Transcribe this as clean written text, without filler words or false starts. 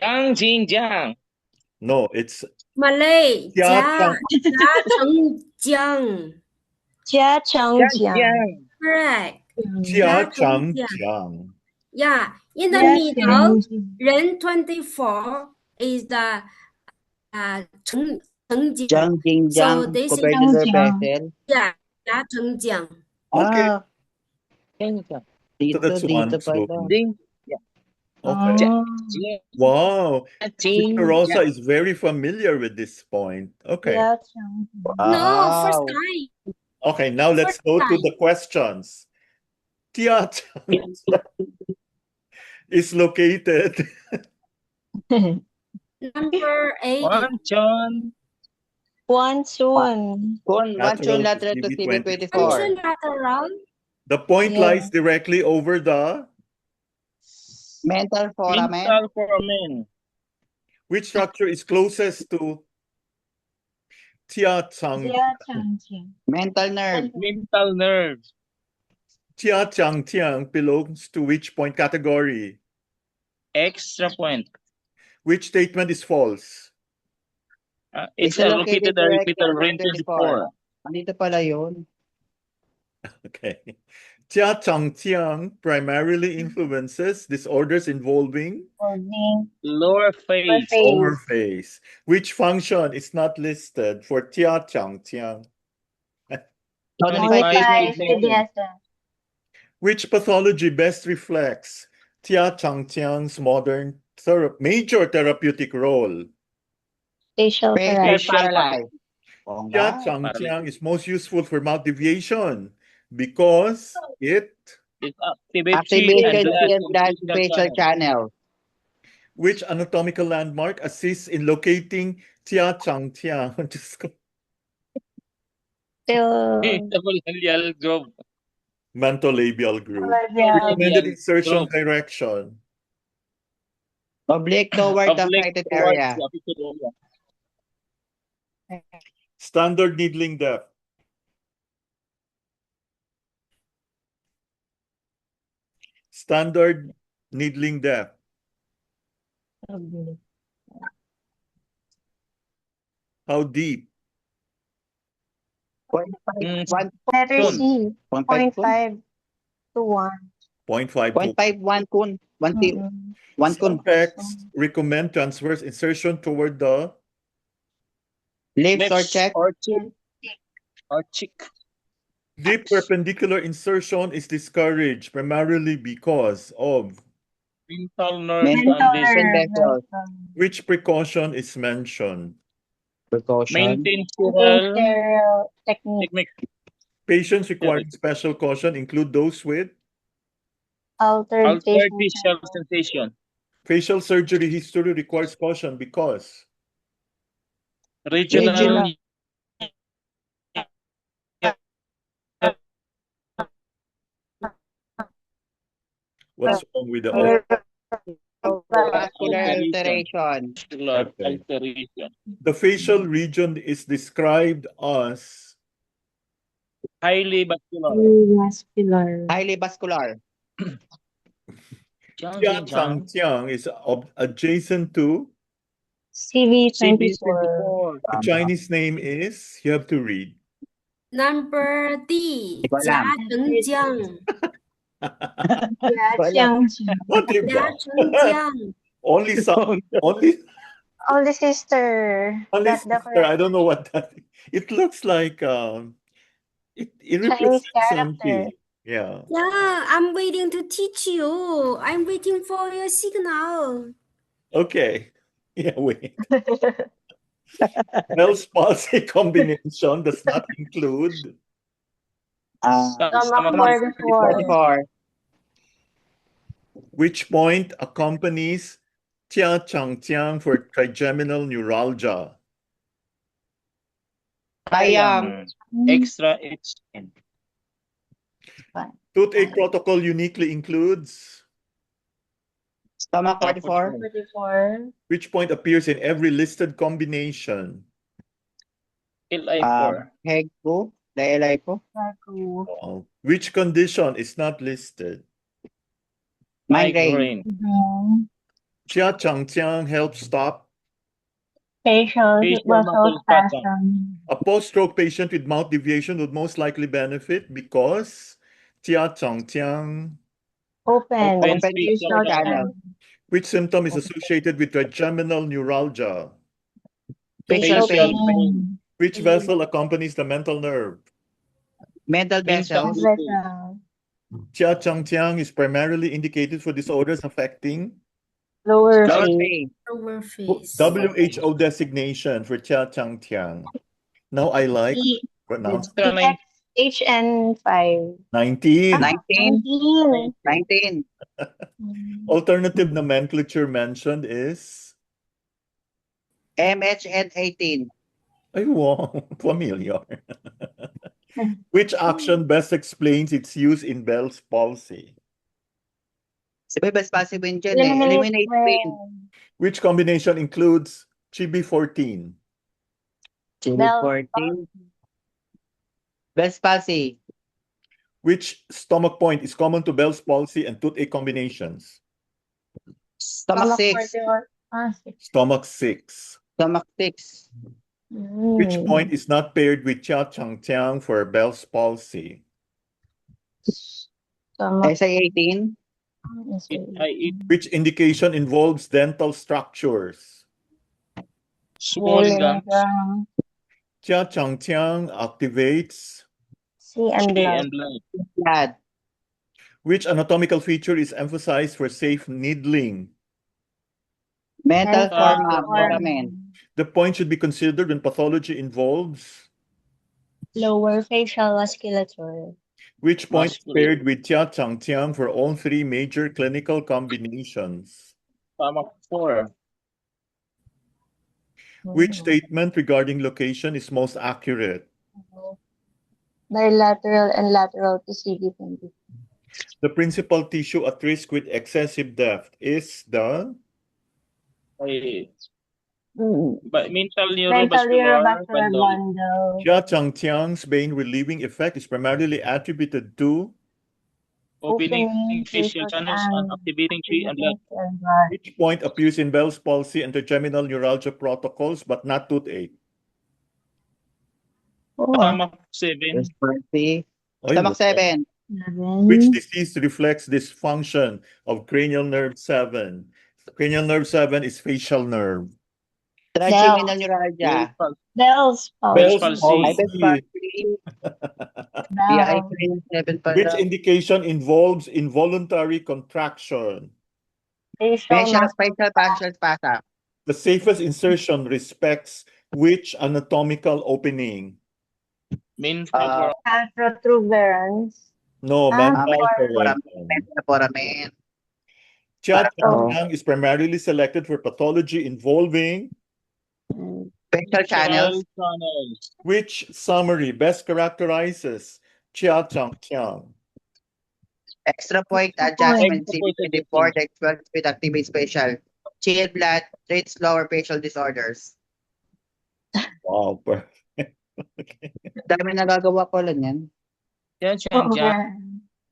Jiang Xinjiang. No, it's Malay. Jiachang. Jiachengjiang. Jiachengjiang. Correct. Jiachangjiang. Yeah. In the middle, Ren 24 is the Chengjiang. Jiang So Xinjiang, this is Competitor Bethel. yeah, Jiachengjiang. Okay. Xinjiang. So that's one. Dito So, pala. okay. Wow. Sister Xinjiang. Rosa is very familiar with this point. Okay. No, first Wow. time. Okay, now let's go to the questions. Jiachang is located Number 8. Wanchon. Wanchun. One lateral lateral to CB24. Lateral. The point Yeah. lies directly over the Mental foramen. Mental foramen. which structure is closest to Jiachang? Mental nerve. Mental nerve. Jiachangjiang belongs to which point category? Extra point. Which statement is false? It's It's located located at directly Ren 24. Andito pala yun. Okay. Jiachangjiang primarily influences disorders involving Lower face. lower face. Which function is not listed for Jiachangjiang? Tonifies kidney. Which pathology best reflects Jiachangjiang's modern major therapeutic role? Facial therapy. Paralyzed. Jiachangjiang is most useful for mouth deviation because it Activates and the facial channel. which anatomical landmark assists in locating Jiachangjiang? Diyos ko. Mental job. Mentolabial group. Recommended insertion direction. Oblique toward the Oblique affected towards area. the affected area. Standard needling depth. Standard needling depth. How deep? 0.5 Letter Kun. C. 0.5 to 1. 0.5 to 0.51 kun. 1 kun. Some texts recommend transverse insertion toward the Lips or cheek. Or cheek. deep perpendicular insertion is discouraged primarily because of Mental nerve Mental condition. vessels. which precaution is mentioned. Precaution. Maintain sterile Sterile technique. technique. Patients requiring special caution include those with Altered Altered facial visual sensation. facial surgery history requires caution because Regional. what's wrong with the Vascular alteration. Okay. Alteration. The facial region is described as Highly vascular. Highly vascular. Jiachangjiang is adjacent to CV24. the Chinese name is, you have to read. Number D. Ikaw lang. Jiachengjiang. Oh, diba? Jiachengjiang. Only Only sister. That's the sister, I don't know what that is. It looks like it represents something. Yeah. Yeah, I'm waiting to teach you. I'm waiting for your signal. Okay. Yeah, wait. Bell's palsy combination does not include Stomach 44. 44. which point accompanies Jiachangjiang for trigeminal neuralgia. Extra HN. Toothache protocol uniquely includes Stomach 44. 44. which point appears in every listed combination. LI4. Hegpo. Dailapo. Which condition is not listed? Migraine. Chia Chang Chiang helps stop Facial Facial muscle muscle spasm. spasm. a post-stroke patient with mouth deviation would most likely benefit because Chia Chang Chiang, Open. Open Open facial facial channel. channel. which symptom is associated with trigeminal neuralgia? Facial Facial pain. pain. Which vessel accompanies the mental nerve? Mental Mental vessels. Vessel. Chia Chang Chiang is primarily indicated for disorders affecting Lower Lower face. face. Lower face. WHO designation for Chia Chang Chiang. Now I like E- pronounce Extra nine. HN5. 19. 19. 19. 19. Alternative nomenclature mentioned is MHN 18. ay wow, familiar. Which action best explains its use in Bell's palsy? Sabi best passive win dyan eh. Eliminate pain. Which combination includes CB14? Bell 14. Best palsy. Which stomach point is common to Bell's palsy and toothache combinations? Stomach 6. 6. Stomach 6. Stomach 6. Which point is not paired with Chia Chang Chiang for Bell's palsy? Stomach. SI 18. Which indication involves dental structures? Swollen gums. Chia Chang Chiang activates C and Chi blood. and blood. Blood. which anatomical feature is emphasized for safe needling? Mental Mental foramen. The point should be considered when pathology involves Lower facial musculature. which point is Muscle. paired with Chia Chang Chiang for all three major clinical combinations? Stomach 4. Which statement regarding location is most accurate? Bilateral and lateral to CD20. The principal tissue at risk with excessive depth is the But mental Mental neurovascular neurovascular bundle. bundle. Chia Chang Chiang's pain relieving effect is primarily attributed to Opening facial channels and activating chi and blood. which point appears in Bell's palsy and trigeminal neuralgia protocols but not toothache? Stomach 7. Best palsy. Ay, Stomach wow. 7. Which disease reflects dysfunction of cranial nerve 7? Cranial nerve 7 is facial nerve. Trigeminal neuralgia. Bell's Bell's palsy. palsy. Ay, best palsy. Yeah, I Bell. 7 Which pala. indication involves involuntary contraction? Facial facial spasm. The safest insertion respects which anatomical opening? Mental Protuberance. No, Ah, mental Mental foramen. Chia Oh. Chang is primarily selected for pathology involving Facial channels. channels. which summary best characterizes Chia Chang Chiang? Extra point adjustment CD24 that works with activate facial. Chill blood treats lower facial disorders. Wow, perfect. Okay. Dami nagagawa ko lang yan. Yan siya. Okay.